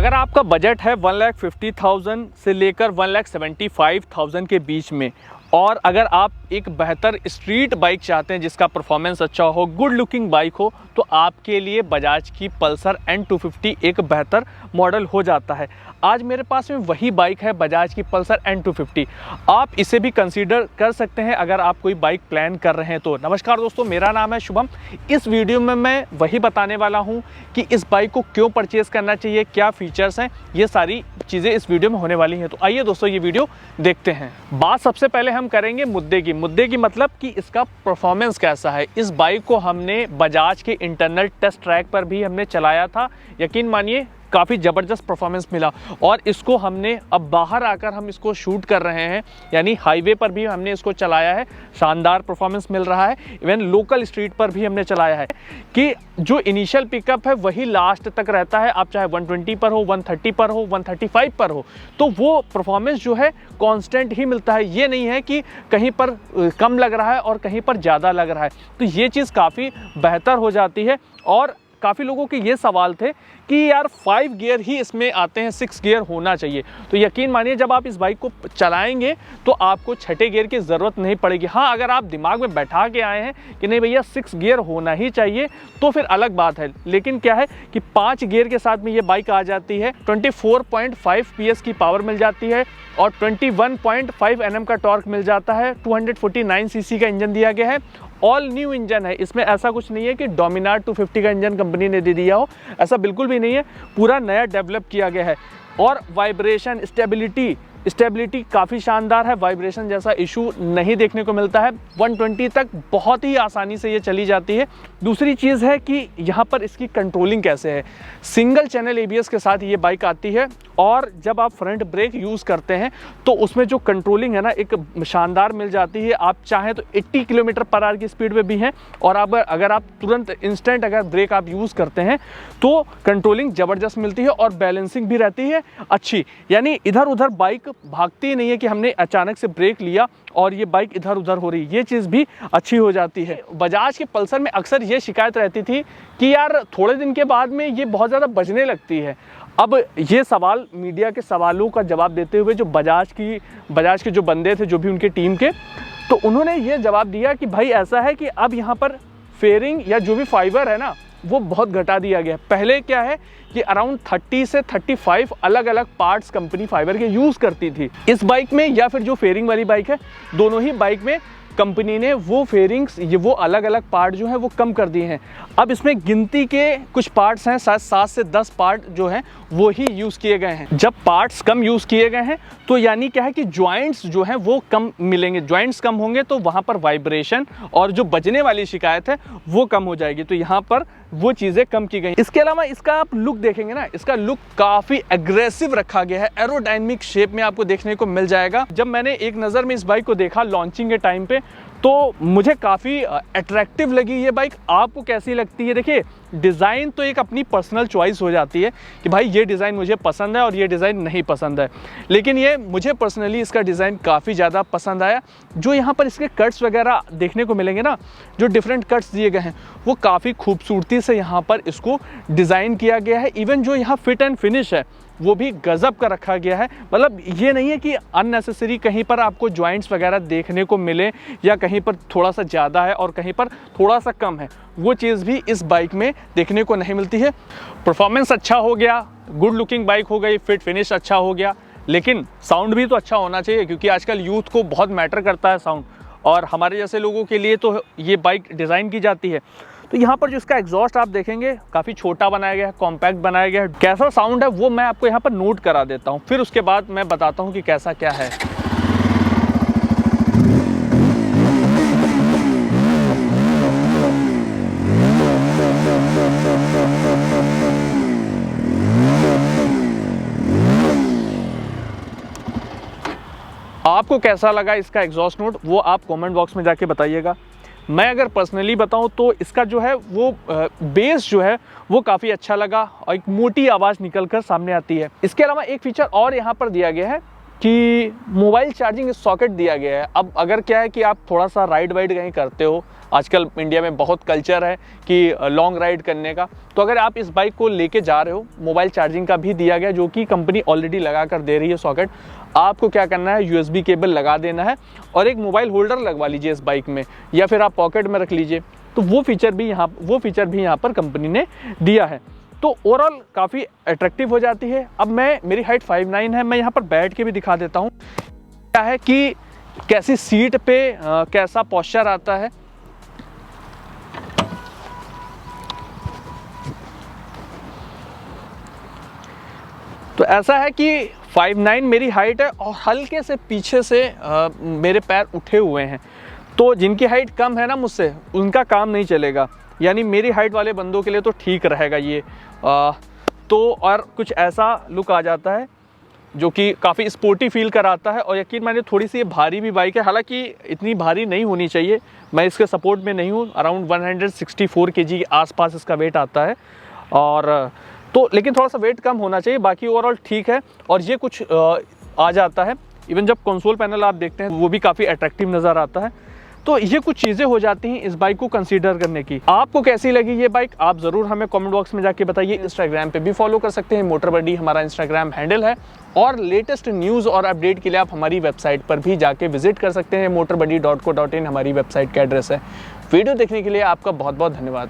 अगर आपका बजट है 1,50,000 से लेकर 1,75,000 के बीच में, और अगर आप एक बेहतर स्ट्रीट बाइक चाहते हैं जिसका परफॉर्मेंस अच्छा हो, गुड लुकिंग बाइक हो, तो आपके लिए बजाज की पल्सर N250 एक बेहतर मॉडल हो जाता है। आज मेरे पास में वही बाइक है, बजाज की पल्सर N250। आप इसे भी कंसीडर कर सकते हैं अगर आप कोई बाइक प्लान कर रहे हैं तो। नमस्कार दोस्तों, मेरा नाम है शुभम। इस वीडियो में मैं वही बताने वाला हूं कि इस बाइक को क्यों परचेज़ करना चाहिए, क्या फीचर्स हैं, ये सारी चीज़ें इस वीडियो में होने वाली हैं। तो आइए दोस्तों, ये वीडियो देखते हैं। बात सबसे पहले हम करेंगे मुद्दे की मतलब कि इसका परफॉर्मेंस कैसा है। इस बाइक को हमने बजाज के इंटरनल टेस्ट ट्रैक पर भी हमने चलाया था। यकीन मानिए काफ़ी ज़बरदस्त परफॉर्मेंस मिला, और इसको हमने अब बाहर आकर हम इसको शूट कर रहे हैं, यानी हाईवे पर भी हमने इसको चलाया है, शानदार परफॉर्मेंस मिल रहा है। इवन लोकल स्ट्रीट पर भी हमने चलाया है कि जो इनिशियल पिकअप है वही लास्ट तक रहता है। आप चाहे 120 पर हो, 130 पर हो, 135 पर हो, तो वो परफॉर्मेंस जो है कांस्टेंट ही मिलता है। ये नहीं है कि कहीं पर कम लग रहा है और कहीं पर ज़्यादा लग रहा है, तो ये चीज़ काफ़ी बेहतर हो जाती है। और काफ़ी लोगों के ये सवाल थे कि यार 5 गियर ही इसमें आते हैं, 6 गियर होना चाहिए। तो यकीन मानिए जब आप इस बाइक को चलाएंगे तो आपको छठे गियर की ज़रूरत नहीं पड़ेगी। हाँ, अगर आप दिमाग में बैठा के आए हैं कि नहीं भैया 6 गियर होना ही चाहिए, तो फिर अलग बात है। लेकिन क्या है कि 5 गियर के साथ में ये बाइक आ जाती है। 24.5 PS की पावर मिल जाती है और 21.5 Nm का टॉर्क मिल जाता है। 249 cc का इंजन दिया गया है। ऑल न्यू इंजन है, इसमें ऐसा कुछ नहीं है कि डोमिनार 250 का इंजन कंपनी ने दे दिया हो, ऐसा बिल्कुल भी नहीं है। पूरा नया डेवलप किया गया है। और वाइब्रेशन, स्टेबिलिटी काफ़ी शानदार है। वाइब्रेशन जैसा इशू नहीं देखने को मिलता है। 120 तक बहुत ही आसानी से ये चली जाती है। दूसरी चीज़ है कि यहाँ पर इसकी कंट्रोलिंग कैसे है। सिंगल चैनल ABS के साथ ये बाइक आती है, और जब आप फ्रंट ब्रेक यूज़ करते हैं तो उसमें जो कंट्रोलिंग है ना, एक शानदार मिल जाती है। आप चाहें तो 80 km/h की स्पीड में भी हैं, और अगर आप तुरंत इंस्टेंट अगर ब्रेक आप यूज़ करते हैं तो कंट्रोलिंग ज़बरदस्त मिलती है, और बैलेंसिंग भी रहती है अच्छी। यानी इधर उधर बाइक भागती नहीं है कि हमने अचानक से ब्रेक लिया और ये बाइक इधर उधर हो रही, ये चीज़ भी अच्छी हो जाती है। बजाज के पल्सर में अक्सर ये शिकायत रहती थी कि यार थोड़े दिन के बाद में ये बहुत ज़्यादा बजने लगती है। अब ये सवाल, मीडिया के सवालों का जवाब देते हुए जो बजाज के जो बंदे थे, जो भी उनके टीम के, तो उन्होंने ये जवाब दिया कि भाई ऐसा है कि अब यहाँ पर फेयरिंग या जो भी फाइबर है ना, वो बहुत घटा दिया गया है। पहले क्या है कि अराउंड 30 से 35 अलग अलग पार्ट्स कंपनी फाइबर के यूज़ करती थी। इस बाइक में या फिर जो फेयरिंग वाली बाइक है, दोनों ही बाइक में कंपनी ने वो फेयरिंग्स, वो अलग अलग पार्ट जो है वो कम कर दिए हैं। अब इसमें गिनती के कुछ पार्ट्स हैं, 7 से 10 पार्ट जो हैं वो ही यूज़ किए गए हैं। जब पार्ट्स कम यूज़ किए गए हैं तो यानी क्या है कि जॉइंट्स जो हैं वो कम मिलेंगे। जॉइंट्स कम होंगे तो वहाँ पर वाइब्रेशन और जो बजने वाली शिकायत है वो कम हो जाएगी। तो यहाँ पर वो चीज़ें कम की गई। इसके अलावा इसका आप लुक देखेंगे ना, इसका लुक काफ़ी एग्रेसिव रखा गया है। एरोडायनेमिक शेप में आपको देखने को मिल जाएगा। जब मैंने एक नज़र में इस बाइक को देखा लॉन्चिंग के टाइम पे, तो मुझे काफ़ी अट्रैक्टिव लगी ये बाइक। आपको कैसी लगती है? देखिए, डिज़ाइन तो एक अपनी पर्सनल चॉइस हो जाती है कि भाई ये डिज़ाइन मुझे पसंद है और ये डिज़ाइन नहीं पसंद है, लेकिन ये मुझे पर्सनली इसका डिज़ाइन काफ़ी ज़्यादा पसंद आया। जो यहाँ पर इसके कट्स वगैरह देखने को मिलेंगे ना, जो डिफरेंट कट्स दिए गए हैं, वो काफ़ी खूबसूरती से यहाँ पर इसको डिज़ाइन किया गया है। इवन जो यहाँ फिट एंड फिनिश है वो भी गजब का रखा गया है। मतलब ये नहीं है कि अननेसेसरी कहीं पर आपको जॉइंट्स वगैरह देखने को मिले, या कहीं पर थोड़ा सा ज़्यादा है और कहीं पर थोड़ा सा कम है, वो चीज़ भी इस बाइक में देखने को नहीं मिलती है। परफॉर्मेंस अच्छा हो गया, गुड लुकिंग बाइक हो गई, फिट फिनिश अच्छा हो गया, लेकिन साउंड भी तो अच्छा होना चाहिए, क्योंकि आजकल यूथ को बहुत मैटर करता है साउंड, और हमारे जैसे लोगों के लिए तो ये बाइक डिज़ाइन की जाती है। तो यहाँ पर जो इसका एग्जॉस्ट आप देखेंगे काफ़ी छोटा बनाया गया है, कॉम्पैक्ट बनाया गया है। कैसा साउंड है वो मैं आपको यहाँ पर नोट करा देता हूँ, फिर उसके बाद मैं बताता हूँ कि कैसा क्या है। आपको कैसा लगा इसका एग्जॉस्ट नोट, वो आप कमेंट बॉक्स में जाके बताइएगा। मैं अगर पर्सनली बताऊं तो इसका जो है वो बेस जो है वो काफ़ी अच्छा लगा, और एक मोटी आवाज़ निकल कर सामने आती है। इसके अलावा एक फीचर और यहाँ पर दिया गया है कि मोबाइल चार्जिंग सॉकेट दिया गया है। अब अगर क्या है कि आप थोड़ा सा राइड वाइड कहीं करते हो, आजकल इंडिया में बहुत कल्चर है कि लॉन्ग राइड करने का, तो अगर आप इस बाइक को लेके जा रहे हो, मोबाइल चार्जिंग का भी दिया गया जो कि कंपनी ऑलरेडी लगा कर दे रही है सॉकेट। आपको क्या करना है, USB केबल लगा देना है और एक मोबाइल होल्डर लगवा लीजिए इस बाइक में, या फिर आप पॉकेट में रख लीजिए। तो वो फीचर भी यहाँ पर कंपनी ने दिया है। तो ओवरऑल काफ़ी अट्रैक्टिव हो जाती है। अब मेरी हाइट 5'9" है, मैं यहाँ पर बैठ के भी दिखा देता हूँ क्या है कि कैसी सीट पे कैसा पोस्चर आता है। तो ऐसा है कि 5'9" मेरी हाइट है और हल्के से पीछे से मेरे पैर उठे हुए हैं। तो जिनकी हाइट कम है ना मुझसे, उनका काम नहीं चलेगा, यानी मेरी हाइट वाले बंदों के लिए तो ठीक रहेगा ये। तो और कुछ ऐसा लुक आ जाता है जो कि काफ़ी स्पोर्टी फील कराता है। और यकीन मानिए थोड़ी सी ये भारी भी बाइक है, हालांकि इतनी भारी नहीं होनी चाहिए, मैं इसके सपोर्ट में नहीं हूँ। अराउंड 164 kg के आसपास इसका वेट आता है, और तो लेकिन थोड़ा सा वेट कम होना चाहिए, बाकी ओवरऑल ठीक है। और ये कुछ आ जाता है, इवन जब कंसोल पैनल आप देखते हैं वो भी काफ़ी अट्रैक्टिव नज़र आता है। तो ये कुछ चीज़ें हो जाती हैं इस बाइक को कंसीडर करने की। आपको कैसी लगी ये बाइक, आप ज़रूर हमें कमेंट बॉक्स में जाके बताइए। इंस्टाग्राम पे भी फॉलो कर सकते हैं, मोटर बडी हमारा इंस्टाग्राम हैंडल है। और लेटेस्ट न्यूज़ और अपडेट के लिए आप हमारी वेबसाइट पर भी जाके विजिट कर सकते हैं, motorbuddy.co.in हमारी वेबसाइट का एड्रेस है। वीडियो देखने के लिए आपका बहुत बहुत धन्यवाद।